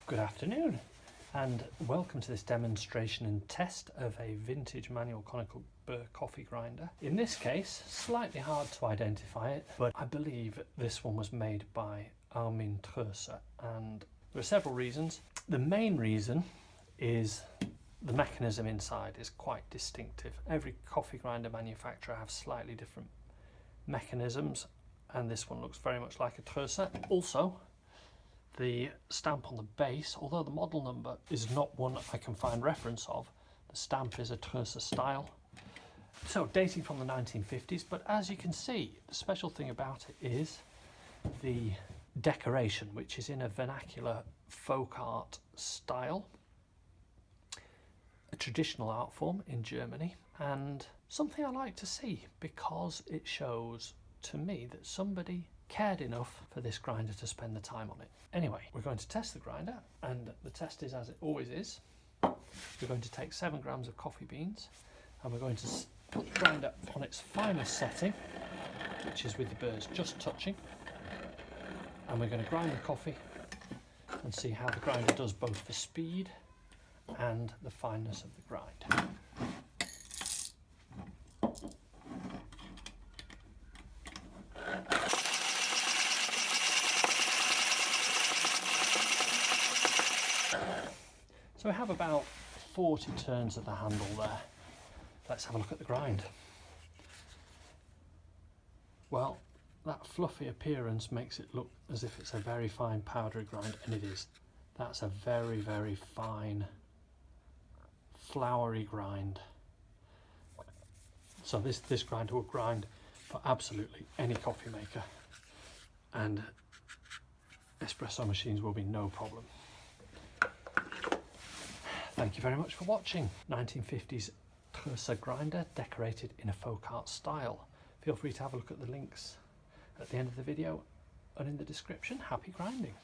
Good afternoon and welcome to this demonstration and test of a vintage manual conical burr coffee grinder. In this case, slightly hard to identify it, but I believe this one was made by Armin Trösser, and there are several reasons. The main reason is the mechanism inside is quite distinctive. Every coffee grinder manufacturer has slightly different mechanisms, and this one looks very much like a Trösser. Also, the stamp on the base, although the model number is not one I can find reference of, the stamp is a Trösser style. So dating from the 1950s, but as you can see, the special thing about it is the decoration, which is in a vernacular folk art style, a traditional art form in Germany, and something I like to see because it shows to me that somebody cared enough for this grinder to spend the time on it. Anyway, we're going to test the grinder, and the test is as it always is. We're going to take 7 grams of coffee beans, and we're going to put the grinder on its finest setting, which is with the burrs just touching, and we're going to grind the coffee and see how the grinder does both the speed and the fineness of the grind. So we have about 40 turns of the handle there. Let's have a look at the grind. Well, that fluffy appearance makes it look as if it's a very fine powdery grind, and it is. That's a very, very fine, floury grind. So this grinder will grind for absolutely any coffee maker, and espresso machines will be no problem. Thank you very much for watching. 1950s Trösser grinder decorated in a folk art style. Feel free to have a look at the links at the end of the video and in the description. Happy grinding.